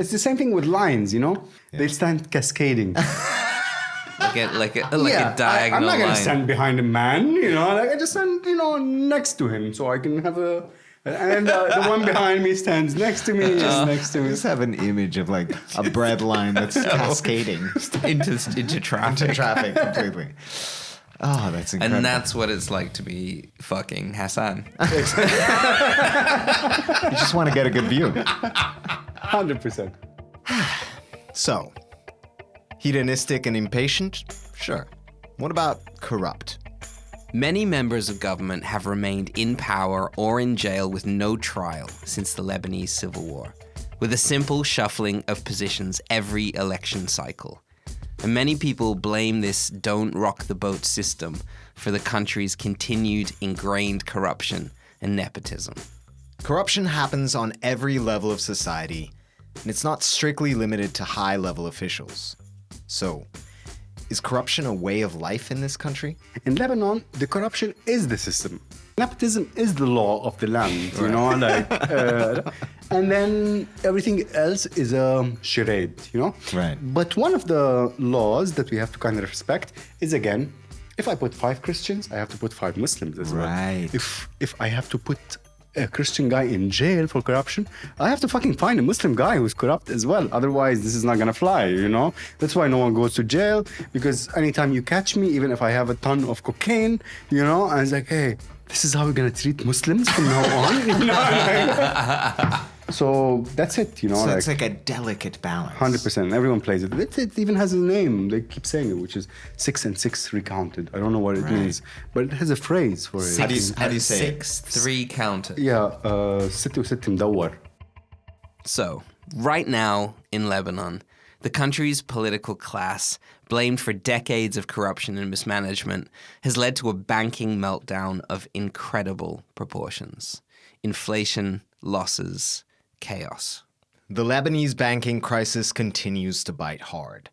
it's the same thing with lines, you know, they stand cascading. Like a Yeah, diagonal I'm not gonna line. stand behind a man, you know, like I just stand, you know, next to him so I can have a. And the one behind me stands next to me, and next to I me. just have an image of like a bread line that's cascading into traffic. into traffic completely. Oh, that's incredible. And that's what it's like to be fucking Hasan. You just want to get a good view. 100%. So, hedonistic and impatient? Sure. What about corrupt? Many members of government have remained in power or in jail with no trial since the Lebanese Civil War, with a simple shuffling of positions every election cycle. And many people blame this don't rock the boat system for the country's continued ingrained corruption and nepotism. Corruption happens on every level of society, and it's not strictly limited to high-level officials. So, is corruption a way of life in this country? In Lebanon, the corruption is the system. Nepotism is the law of the land, you know, like, and then everything else is a charade, you know? Right. But one of the laws that we have to kind of respect is, again, if I put 5 Christians, I have to put 5 Muslims as well. Right. If I have to put a Christian guy in jail for corruption, I have to fucking find a Muslim guy who's corrupt as well. Otherwise, this is not gonna fly, you know? That's why no one goes to jail, because anytime you catch me, even if I have a ton of cocaine, you know, and it's like, hey, this is how we're gonna treat Muslims from now on, you know? Like, so that's it, you know? So like, it's like a delicate balance. 100%. Everyone plays it. It even has a name. They keep saying it, which is 6 and 6 recounted. I don't know what it means, but it has a phrase for it. How do you say it? 6-3 counted. Yeah, 6 و6 مدور. So, right now in Lebanon, the country's political class, blamed for decades of corruption and mismanagement, has led to a banking meltdown of incredible proportions. Inflation, losses, chaos. The Lebanese banking crisis continues to bite hard.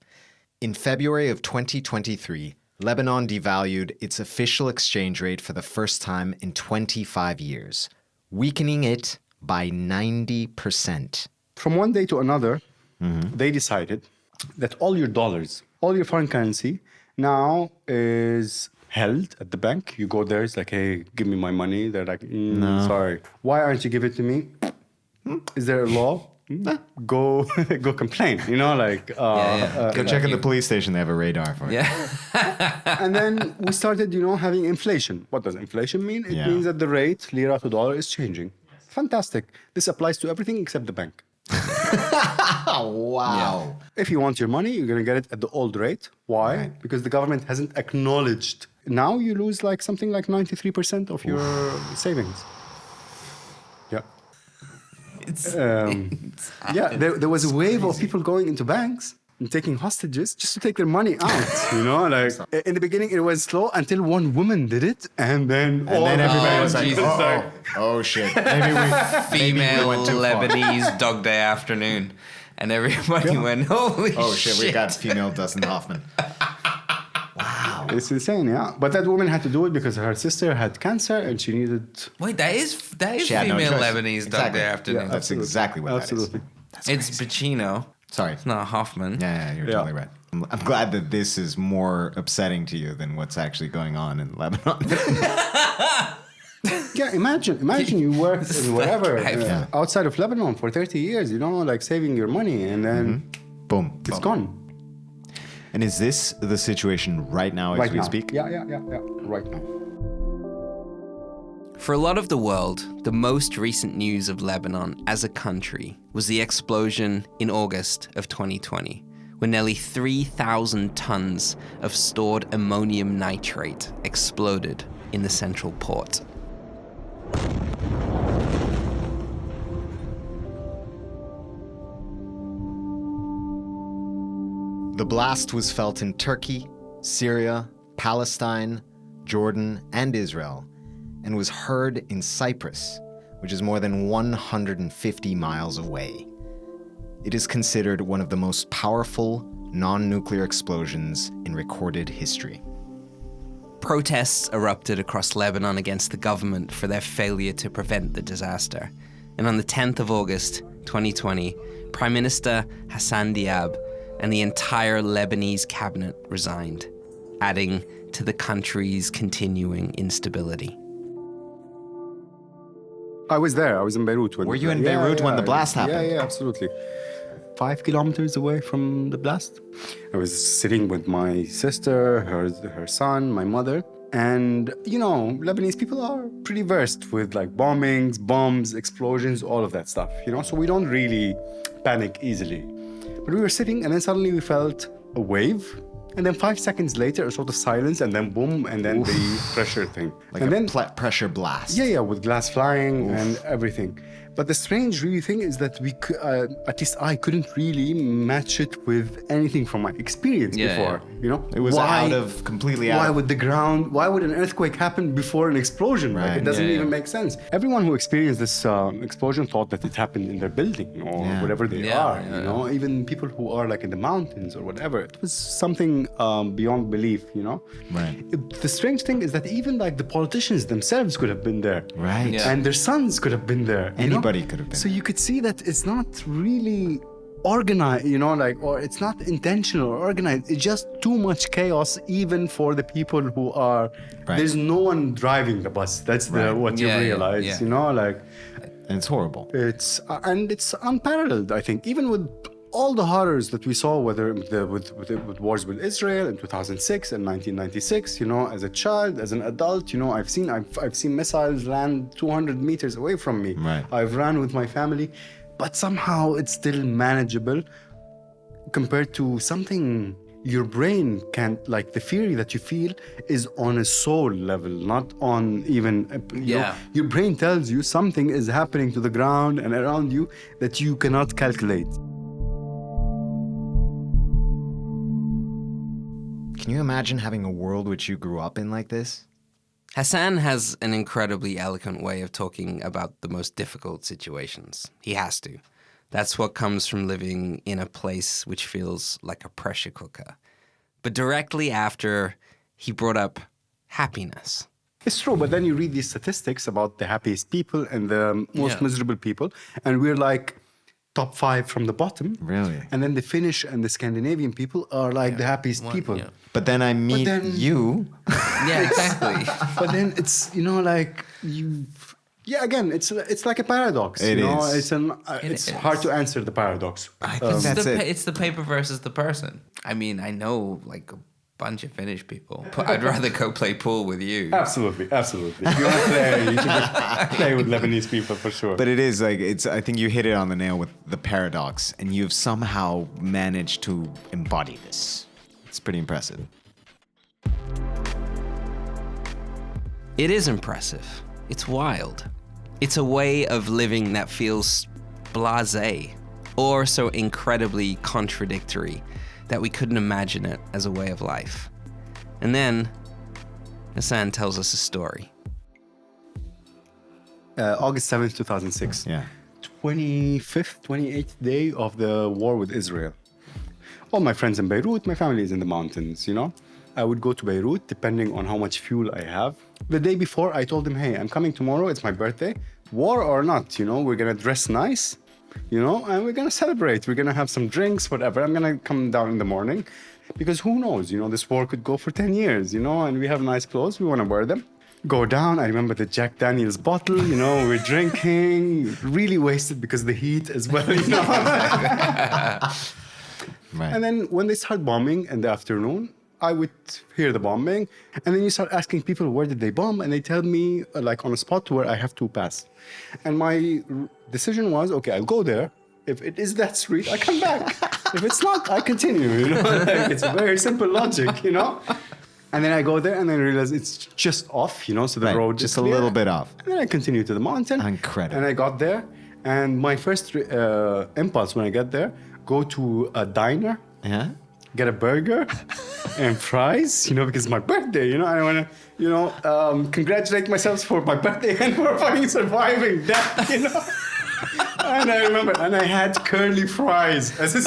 In February of 2023, Lebanon devalued its official exchange rate for the first time in 25 years, weakening it by 90%. From one day to another, they decided that all your dollars, all your foreign currency now is held at the bank. You go there, it's like, hey, give me my money. They're like, sorry. Why aren't you giving it to me? Is there a law? Go complain, you know, like... Go check in the police station, they have a radar for it. Yeah. And then we started, you know, having inflation. What does inflation mean? It Yeah. means that the rate, lira to dollar, is changing. Fantastic. This applies to everything except the bank. Oh, wow. If you want your money, you're going to get it at the old rate. Why? Because the government hasn't acknowledged Now you lose like something like 93% of your savings. Yeah. There was a wave of people going into banks and taking hostages just to take their money out. Like in the beginning it was slow until one woman did it, and then everybody was like, Jesus. oh shit. Female Female Lebanese Dog Day Afternoon. And everybody went, holy shit, we got female Dustin Hoffman. Wow. It's insane, yeah. But that woman had to do it because her sister had cancer and she needed... Wait, that is She had no female choice. Lebanese Dog Day Afternoon. Yeah, That's exactly what Absolutely. that is. It's Pacino. Sorry. It's not Hoffman. Yeah, you're totally right. I'm glad that this is more upsetting to you than what's actually going on in Lebanon. Yeah, imagine you worked in whatever Yeah. outside of Lebanon for 30 years, like saving your money, and then Boom. it's gone. And is this the situation right now as Right we now. speak? Yeah, right now. For a lot of the world, the most recent news of Lebanon as a country was the explosion in August of 2020, when nearly 3,000 tons of stored ammonium nitrate exploded in the central port. The blast was felt in Turkey, Syria, Palestine, Jordan, and Israel, and was heard in Cyprus, which is more than 150 miles away. It is considered one of the most powerful non-nuclear explosions in recorded history. Protests erupted across Lebanon against the government for their failure to prevent the disaster. And on the 10th of August, 2020, Prime Minister Hasan Chaaban and the entire Lebanese cabinet resigned, adding to the country's continuing instability. I was there. I was in Beirut. Were you in Beirut when the blast happened? Yeah, absolutely. 5 kilometers away from the blast. I was sitting with my sister, her son, my mother. And, Lebanese people are pretty versed with like bombings, bombs, explosions, all of that stuff, so we don't really panic easily. But we were sitting and then suddenly we felt a wave. And then 5 seconds later, a sort of silence, and then boom, and then the pressure thing. Like and a then, pressure blast. Yeah, with glass flying and everything. But the strange really thing is that we, at least I couldn't really match it with anything from my experience before. It was completely out. Why would an earthquake happen before an explosion? Right. Like, it doesn't even make sense. Everyone who experienced this explosion thought that it happened in their building or whatever they are. Even people who are like in the mountains or whatever. It was something beyond belief. Right. The strange thing is that even like the politicians themselves could have been there. Right. Yeah. And their sons could have been there. Anybody could have been. So you could see that it's not really organized, or it's not intentional or organized. It's just too much chaos, even for the people who are. Right. There's no one driving the bus. That's what you realize, And it's horrible. It's unparalleled, I think, even with all the horrors that we saw, whether with wars with Israel in 2006 and 1996, as a child, as an adult, I've seen missiles land 200 meters away from me. Right. I've ran with my family, but somehow it's still manageable compared to something your brain can't, like the fear that you feel is on a soul level, not on even, your brain tells you something is happening to the ground and around you that you cannot calculate. Can you imagine having a world which you grew up in like this? Hasan has an incredibly eloquent way of talking about the most difficult situations. He has to. That's what comes from living in a place which feels like a pressure cooker. But directly after, he brought up happiness. It's true, but then you read these statistics about the happiest people and the most miserable people, and we're like top 5 from the bottom. Really? And then the Finnish and the Scandinavian people are like the happiest people. Yeah. But then I meet you. Yeah, exactly. But then it's, like you... Yeah, again, it's like a paradox. It is. It's hard to answer the paradox. I think that's it. It's the paper versus the person. I mean, I know like a bunch of Finnish people. I'd rather go play pool with you. Absolutely. If you want to play, you should play with Lebanese people for sure. But it is like, I think you hit it on the nail with the paradox, and you've somehow managed to embody this. It's pretty impressive. It is impressive. It's wild. It's a way of living that feels blasé, or so incredibly contradictory that we couldn't imagine it as a way of life. And then Hasan tells us a story. August 7th, 2006. Yeah. 25th, 28th day of the war with Israel. All my friends in Beirut, my family is in the mountains, you know. I would go to Beirut depending on how much fuel I have. The day before, I told them, hey, I'm coming tomorrow, it's my birthday. War or not, you know, we're gonna dress nice, you know, and we're gonna celebrate. We're gonna have some drinks, whatever. I'm gonna come down in the morning because who knows, you know, this war could go for 10 years, you know, and we have nice clothes, we wanna wear them. Go down, I remember the Jack Daniels bottle, you know, we're drinking, really wasted because of the heat as well, you know. Right. And then when they start bombing in the afternoon, I would hear the bombing. And then you start asking people, where did they bomb? And they tell me, like, on a spot where I have to pass. And my decision was, okay, I'll go there. If it is that street, I come back. If it's not, I continue, you know. Like, it's a very simple logic, you know. And then I go there and then I realize it's just off, you know, so the Right, road just is a clear. little bit off. And then I continue to the mountain. Incredible. And I got there. And my first impulse when I get there, go to a diner, Yeah. get a burger and fries, you know, because it's my birthday, you know. I want to, you know, congratulate myself for my birthday and for fucking surviving that, you know. And I remember, and I had curly fries as a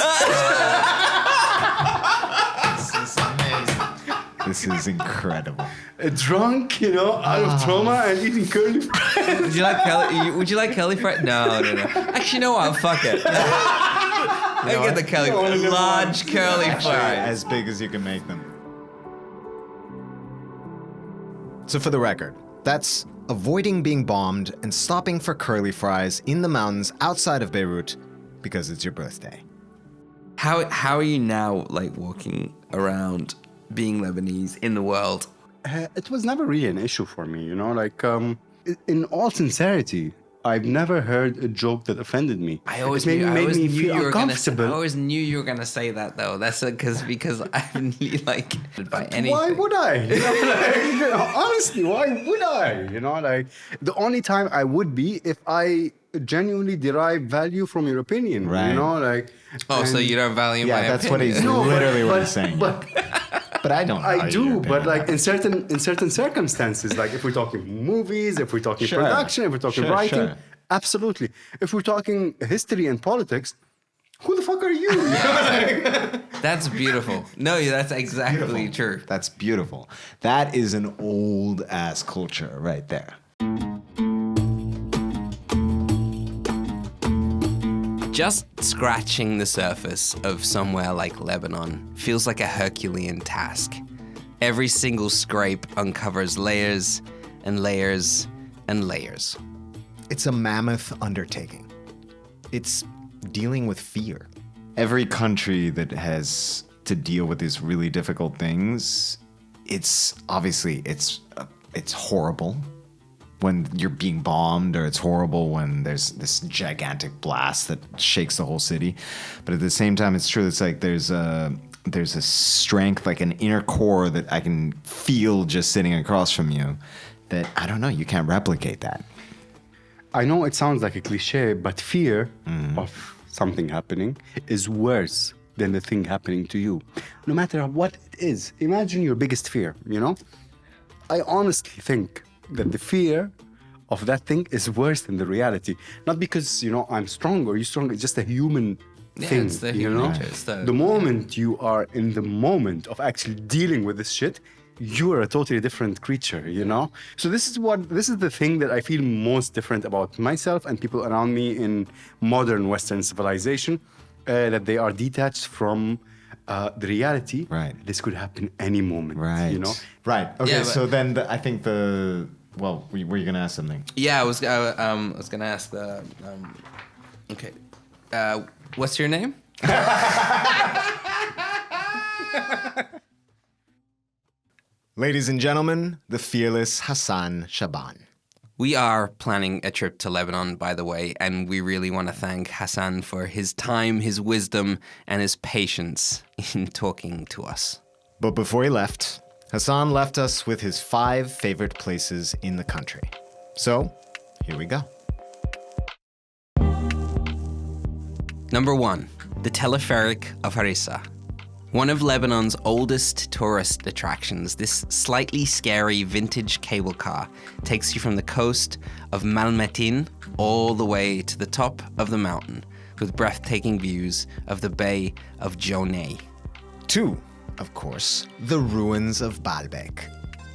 This is incredible. drunk, you know, out of trauma and eating curly fries. Would you like curly fries? No. Actually, you know what? Fuck it. I get the curly large curly fries. As big as you can make them. So for the record, that's avoiding being bombed and stopping for curly fries in the mountains outside of Beirut because it's your birthday. How are you now, like, walking around being Lebanese in the world? It was never really an issue for me, you know, like, in all sincerity, I've never heard a joke that offended me. I always It knew made me you feel were gonna. uncomfortable. I always knew you were gonna say that though. That's because I'm really like by anything. Why would I? You know, like, honestly, why would I? You know, like the only time I would be if I genuinely derive value from your opinion. Right. You know, like. Oh, so you don't value Yeah, my that's opinion. what he's literally what he's saying. But But I don't. I value do, your but opinion. like in certain circumstances, like if we're talking movies, if we're talking Sure. production, if we're talking Sure, writing, sure. absolutely. If we're talking history and politics, who the fuck are you? That's beautiful. No, that's exactly true. That's beautiful. That is an old ass culture right there. Just scratching the surface of somewhere like Lebanon feels like a Herculean task. Every single scrape uncovers layers and layers and layers. It's a mammoth undertaking. It's dealing with fear. Every country that has to deal with these really difficult things, it's obviously it's horrible when you're being bombed, or it's horrible when there's this gigantic blast that shakes the whole city. But at the same time, it's true. It's like there's a strength, like an inner core that I can feel just sitting across from you that, I don't know, you can't replicate that. I know it sounds like a cliche, but fear of something happening is worse than the thing happening to you. No matter what it is. Imagine your biggest fear, you know? I honestly think that the fear of that thing is worse than the reality. Not because, you know, I'm strong or you're strong. It's just a human thing, it's the you human know? nature. It's the- moment you are in the moment of actually dealing with this shit, you are a totally different creature, you know? So this is the thing that I feel most different about myself and people around me in modern Western civilization, that they are detached from the reality. Right. This could happen any moment, Right. you know? Right. Okay. Yeah, but- So then I think well, were you gonna ask something? Yeah, I was gonna ask the. Okay, what's your name? Ladies and gentlemen, the fearless Hasan Chaaban. We are planning a trip to Lebanon, by the way, and we really want to thank Hasan for his time, his wisdom, and his patience in talking to us. But before he left, Hasan left us with his 5 favorite places in the country. So, here we go. Number 1, the Teleferic of Harissa. One of Lebanon's oldest tourist attractions, this slightly scary vintage cable car takes you from the coast of Malmetin all the way to the top of the mountain with breathtaking views of the Bay of Jonay. 2, of course, the ruins of Baalbek.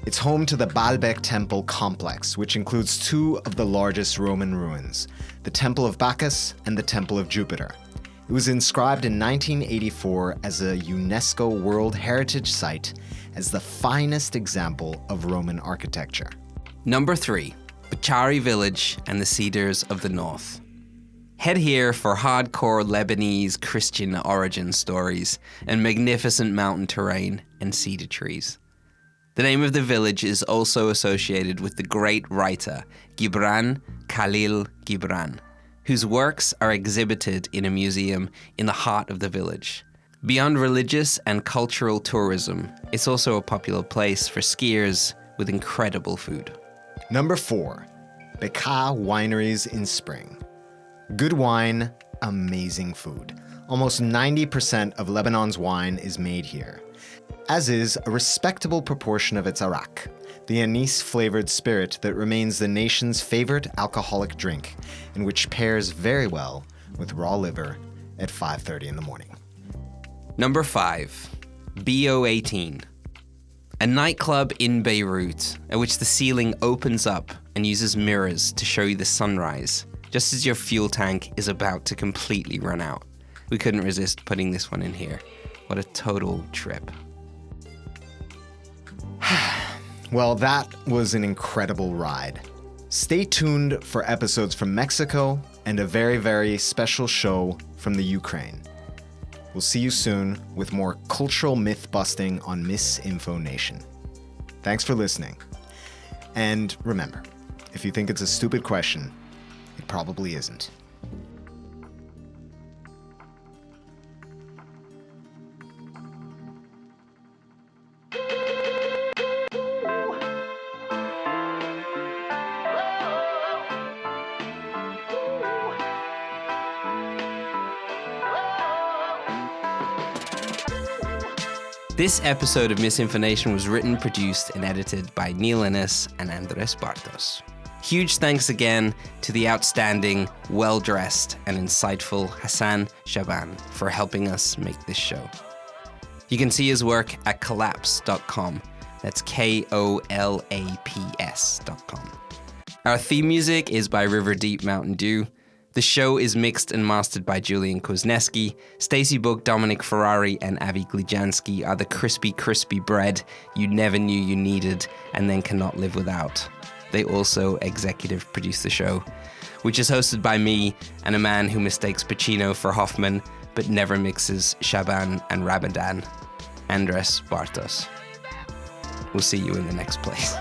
It's home to the Baalbek Temple complex, which includes 2 of the largest Roman ruins, the Temple of Bacchus and the Temple of Jupiter. It was inscribed in 1984 as a UNESCO World Heritage Site as the finest example of Roman architecture. Number 3, Bachari Village and the Cedars of the North. Head here for hardcore Lebanese Christian origin stories and magnificent mountain terrain and cedar trees. The name of the village is also associated with the great writer Gibran Khalil Gibran, whose works are exhibited in a museum in the heart of the village. Beyond religious and cultural tourism, it's also a popular place for skiers with incredible food. Number 4, Bekaa Wineries in Spring. Good wine, amazing food. Almost 90% of Lebanon's wine is made here, as is a respectable proportion of its arak, the anise-flavored spirit that remains the nation's favorite alcoholic drink, and which pairs very well with raw liver at 5:30 in the morning. Number 5, BO18. A nightclub in Beirut at which the ceiling opens up and uses mirrors to show you the sunrise, just as your fuel tank is about to completely run out. We couldn't resist putting this one in here. What a total trip. Well, that was an incredible ride. Stay tuned for episodes from Mexico and a very, very special show from the Ukraine. We'll see you soon with more cultural myth-busting on MisInfoNation. Thanks for listening. And remember, if you think it's a stupid question, it probably isn't. This episode of MisInfoNation was written, produced, and edited by Neil Innes and Andres Bartos. Huge thanks again to the outstanding, well-dressed, and insightful Hasan Chaaban for helping us make this show. You can see his work at collapse.com. That's KOLAPS.com. Our theme music is by River Deep Mountain Dew. The show is mixed and mastered by Julian Kozneski. Stacey Book, Dominic Ferrari, and Avi Glijansky are the crispy bread you never knew you needed and then cannot live without. They also executive produce the show, which is hosted by me and a man who mistakes Pacino for Hoffman but never mixes Chaaban and Ramadan, Andres Bartos. We'll see you in the next place.